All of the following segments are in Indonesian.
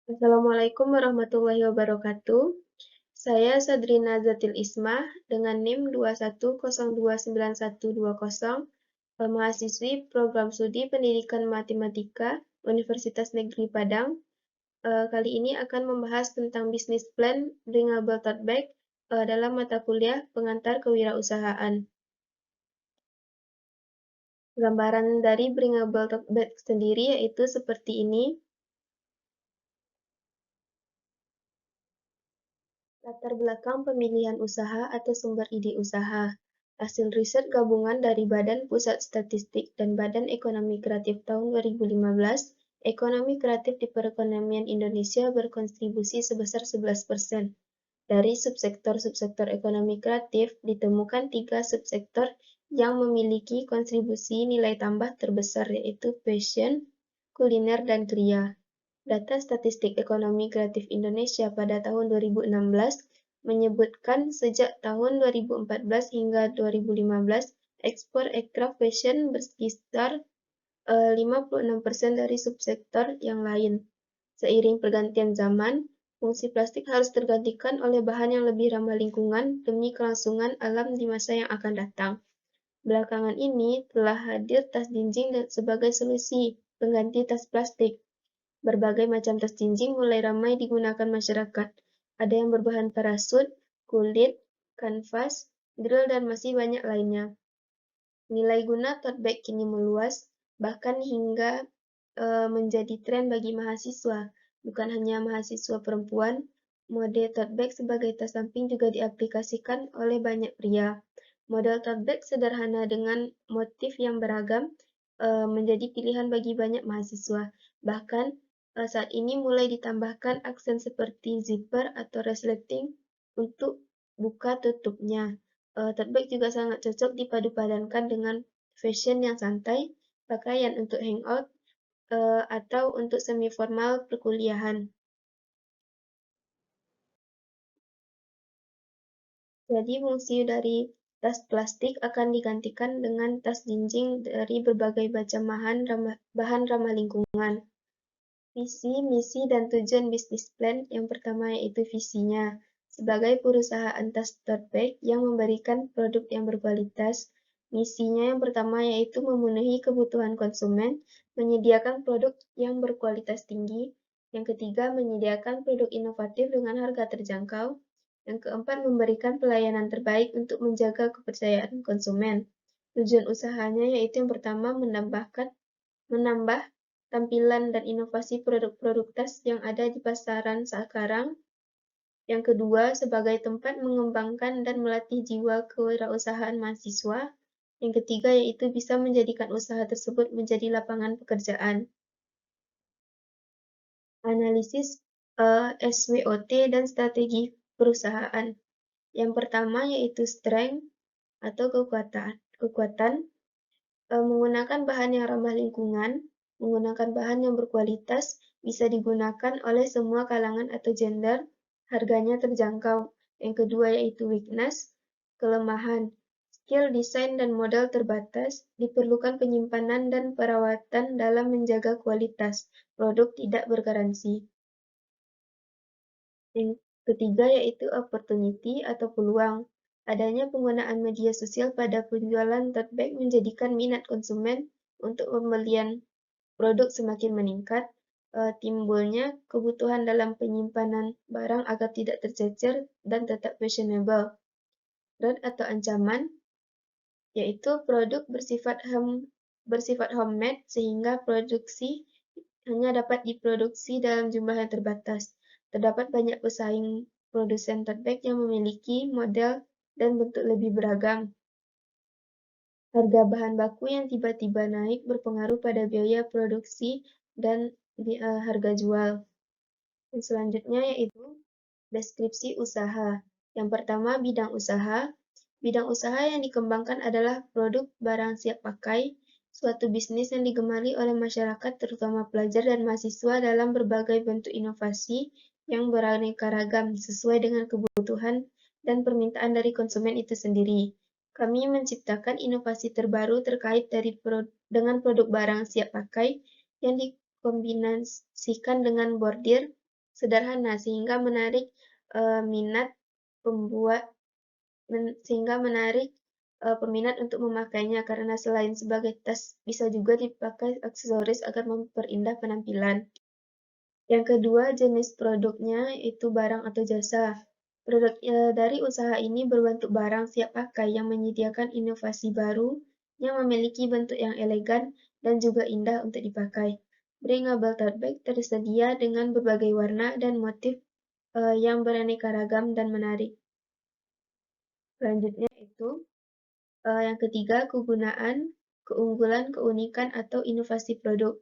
Assalamualaikum warahmatullahi wabarakatuh. Saya Sadrina Zatil Ismah dengan NIM 210291120, mahasiswi Program Studi Pendidikan Matematika Universitas Negeri Padang. Kali ini akan membahas tentang bisnis plan Bringable Tote Bag dalam mata kuliah Pengantar Kewirausahaan. Gambaran dari Bringable Tote Bag sendiri yaitu seperti ini. Latar belakang pemilihan usaha atau sumber ide usaha. Hasil riset gabungan dari Badan Pusat Statistik dan Badan Ekonomi Kreatif tahun 2015, ekonomi kreatif di perekonomian Indonesia berkontribusi sebesar 11%. Dari subsektor-subsektor ekonomi kreatif, ditemukan 3 subsektor yang memiliki kontribusi nilai tambah terbesar yaitu fashion, kuliner, dan kria. Data Statistik Ekonomi Kreatif Indonesia pada tahun 2016 menyebutkan sejak tahun 2014 hingga 2015, ekspor aircraft fashion berkisar 56% dari subsektor yang lain. Seiring pergantian zaman, fungsi plastik harus tergantikan oleh bahan yang lebih ramah lingkungan demi kelangsungan alam di masa yang akan datang. Belakangan ini telah hadir tas jinjing sebagai solusi pengganti tas plastik. Berbagai macam tas jinjing mulai ramai digunakan masyarakat. Ada yang berbahan parasut, kulit, kanvas, drill, dan masih banyak lainnya. Nilai guna tote bag kini meluas, bahkan hingga menjadi tren bagi mahasiswa. Bukan hanya mahasiswa perempuan, mode tote bag sebagai tas samping juga diaplikasikan oleh banyak pria. Model tote bag sederhana dengan motif yang beragam menjadi pilihan bagi banyak mahasiswa. Bahkan saat ini mulai ditambahkan aksen seperti zipper atau resleting untuk buka tutupnya. Tote bag juga sangat cocok dipadu-padankan dengan fashion yang santai, pakaian untuk hangout, atau untuk semi-formal perkuliahan. Jadi fungsi dari tas plastik akan digantikan dengan tas jinjing dari berbagai macam bahan ramah lingkungan. Visi, misi, dan tujuan bisnis plan yang pertama yaitu visinya. Sebagai perusahaan tas tote bag yang memberikan produk yang berkualitas, misinya yang pertama yaitu memenuhi kebutuhan konsumen, menyediakan produk yang berkualitas tinggi. Yang ketiga, menyediakan produk inovatif dengan harga terjangkau. Yang keempat, memberikan pelayanan terbaik untuk menjaga kepercayaan konsumen. Tujuan usahanya yaitu yang pertama menambah tampilan dan inovasi produk-produk tas yang ada di pasaran sekarang. Yang kedua, sebagai tempat mengembangkan dan melatih jiwa kewirausahaan mahasiswa. Yang ketiga, yaitu bisa menjadikan usaha tersebut menjadi lapangan pekerjaan. Analisis SWOT dan strategi perusahaan. Yang pertama yaitu strength atau kekuatan, menggunakan bahan yang ramah lingkungan, menggunakan bahan yang berkualitas, bisa digunakan oleh semua kalangan atau gender, harganya terjangkau. Yang kedua yaitu weakness, kelemahan. Skill desain dan modal terbatas, diperlukan penyimpanan dan perawatan dalam menjaga kualitas. Produk tidak bergaransi. Yang ketiga yaitu opportunity atau peluang. Adanya penggunaan media sosial pada penjualan tote bag menjadikan minat konsumen untuk pembelian produk semakin meningkat. Timbulnya kebutuhan dalam penyimpanan barang agar tidak tercecer dan tetap fashionable. Threat atau ancaman yaitu produk bersifat homemade sehingga produksi hanya dapat diproduksi dalam jumlah yang terbatas. Terdapat banyak pesaing produsen tote bag yang memiliki model dan bentuk lebih beragam. Harga bahan baku yang tiba-tiba naik berpengaruh pada biaya produksi dan harga jual. Dan selanjutnya yaitu deskripsi usaha. Yang pertama, bidang usaha. Bidang usaha yang dikembangkan adalah produk barang siap pakai, suatu bisnis yang digemari oleh masyarakat terutama pelajar dan mahasiswa dalam berbagai bentuk inovasi yang beraneka ragam sesuai dengan kebutuhan dan permintaan dari konsumen itu sendiri. Kami menciptakan inovasi terbaru terkait dengan produk barang siap pakai yang dikombinasikan dengan bordir sederhana minat pembuat sehingga menarik peminat untuk memakainya karena selain sebagai tas bisa juga dipakai aksesoris agar memperindah penampilan. Yang kedua, jenis produknya itu barang atau jasa. Produk dari usaha ini berbentuk barang siap pakai yang menyediakan inovasi baru yang memiliki bentuk yang elegan dan juga indah untuk dipakai. Bringable tote bag tersedia dengan berbagai warna dan motif yang beraneka ragam dan menarik. Selanjutnya itu yang ketiga, kegunaan, keunggulan, keunikan, atau inovasi produk.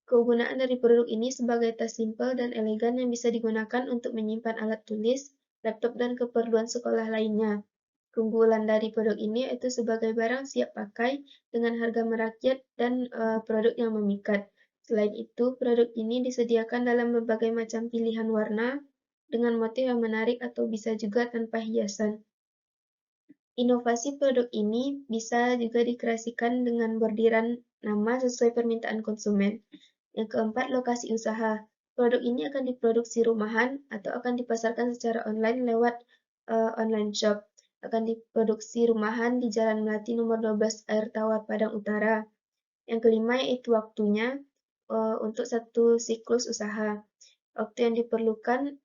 Kegunaan dari produk ini sebagai tas simpel dan elegan yang bisa digunakan untuk menyimpan alat tulis, laptop, dan keperluan sekolah lainnya. Keunggulan dari produk ini itu sebagai barang siap pakai dengan harga merakyat dan produk yang memikat. Selain itu, produk ini disediakan dalam berbagai macam pilihan warna dengan motif yang menarik atau bisa juga tanpa hiasan. Inovasi produk ini bisa juga dikreasikan dengan bordiran nama sesuai permintaan konsumen. Yang keempat, lokasi usaha. Produk ini akan diproduksi rumahan atau akan dipasarkan secara online lewat online shop. Akan diproduksi rumahan di Jalan Melati nomor 12 Air Tawar Padang Utara. Yang kelima yaitu waktunya untuk satu siklus usaha. Waktu yang diperlukan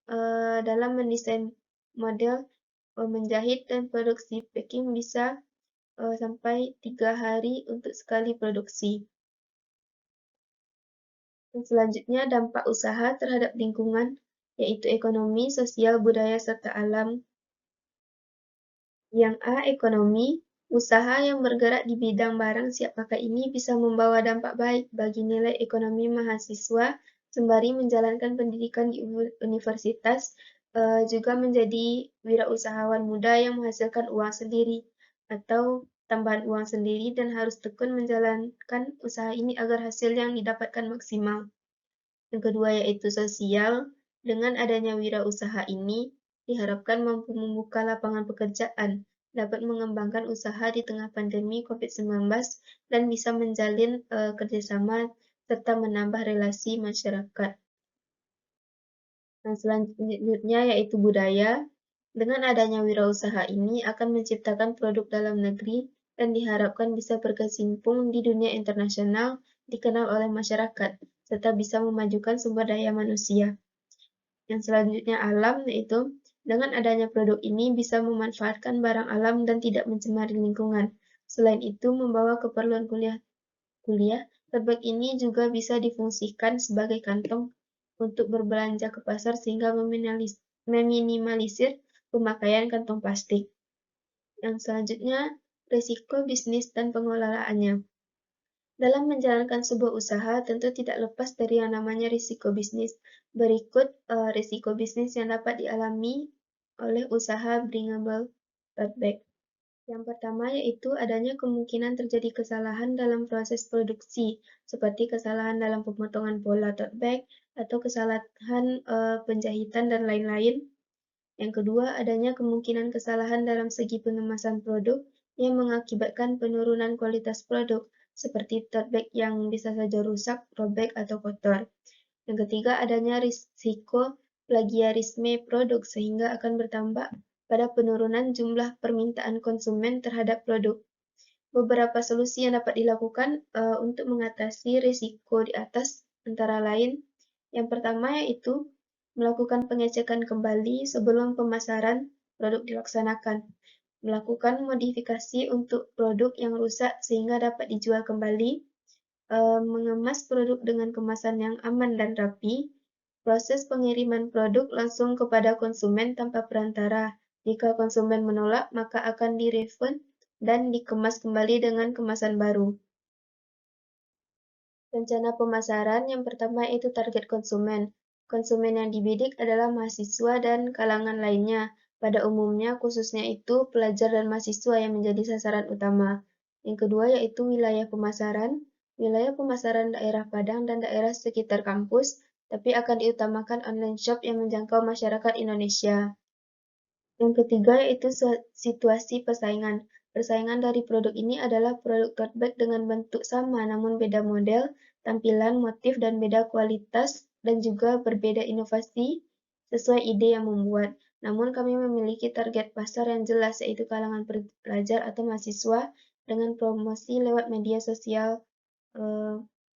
dalam mendesain model, menjahit, dan produksi packing bisa sampai 3 hari untuk sekali produksi. Dan selanjutnya, dampak usaha terhadap lingkungan, yaitu ekonomi, sosial, budaya, serta alam. Yang A. Ekonomi. Usaha yang bergerak di bidang barang siap pakai ini bisa membawa dampak baik bagi nilai ekonomi mahasiswa sembari menjalankan pendidikan di universitas, juga menjadi wirausahawan muda yang menghasilkan uang sendiri atau tambahan uang sendiri dan harus tekun menjalankan usaha ini agar hasil yang didapatkan maksimal. Yang kedua yaitu sosial. Dengan adanya wirausaha ini diharapkan mampu membuka lapangan pekerjaan, dapat mengembangkan usaha di tengah pandemi COVID-19 dan bisa menjalin kerjasama serta menambah relasi masyarakat. Nah, selanjutnya yaitu budaya. Dengan adanya wirausaha ini akan menciptakan produk dalam negeri dan diharapkan bisa berkecimpung di dunia internasional, dikenal oleh masyarakat, serta bisa memajukan sumber daya manusia. Yang selanjutnya alam, yaitu dengan adanya produk ini bisa memanfaatkan barang alam dan tidak mencemari lingkungan. Selain itu, membawa keperluan kuliah, tote bag ini juga bisa difungsikan sebagai kantong untuk berbelanja ke pasar sehingga meminimalisir pemakaian kantong plastik. Yang selanjutnya, risiko bisnis dan pengelolaannya. Dalam menjalankan sebuah usaha, tentu tidak lepas dari yang namanya risiko bisnis. Berikut risiko bisnis yang dapat dialami oleh usaha bringable tote bag. Yang pertama yaitu adanya kemungkinan terjadi kesalahan dalam proses produksi, seperti kesalahan dalam pemotongan pola tote bag atau kesalahan penjahitan dan lain-lain. Yang kedua, adanya kemungkinan kesalahan dalam segi pengemasan produk yang mengakibatkan penurunan kualitas produk, seperti tote bag yang bisa saja rusak, robek, atau kotor. Yang ketiga, adanya risiko plagiarisme produk sehingga akan bertambah pada penurunan jumlah permintaan konsumen terhadap produk. Beberapa solusi yang dapat dilakukan untuk mengatasi risiko di atas antara lain, yang pertama yaitu melakukan pengecekan kembali sebelum pemasaran produk dilaksanakan, melakukan modifikasi untuk produk yang rusak sehingga dapat dijual kembali, mengemas produk dengan kemasan yang aman dan rapi, proses pengiriman produk langsung kepada konsumen tanpa perantara. Jika konsumen menolak, maka akan direfund dan dikemas kembali dengan kemasan baru. Rencana pemasaran yang pertama yaitu target konsumen. Konsumen yang dibidik adalah mahasiswa dan kalangan lainnya. Pada umumnya, khususnya itu pelajar dan mahasiswa yang menjadi sasaran utama. Yang kedua yaitu wilayah pemasaran. Wilayah pemasaran daerah Padang dan daerah sekitar kampus, tapi akan diutamakan online shop yang menjangkau masyarakat Indonesia. Yang ketiga yaitu situasi persaingan. Persaingan dari produk ini adalah produk tote bag dengan bentuk sama namun beda model, tampilan, motif, dan beda kualitas dan juga berbeda inovasi sesuai ide yang membuat. Namun kami memiliki target pasar yang jelas, yaitu kalangan pelajar atau mahasiswa dengan promosi lewat media sosial.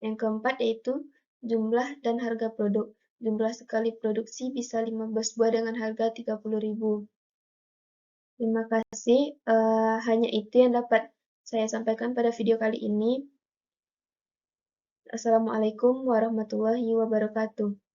Yang keempat yaitu jumlah dan harga produk. Jumlah sekali produksi bisa 15 buah dengan harga 30.000. Terima kasih, hanya itu yang dapat saya sampaikan pada video kali ini. Assalamualaikum warahmatullahi wabarakatuh.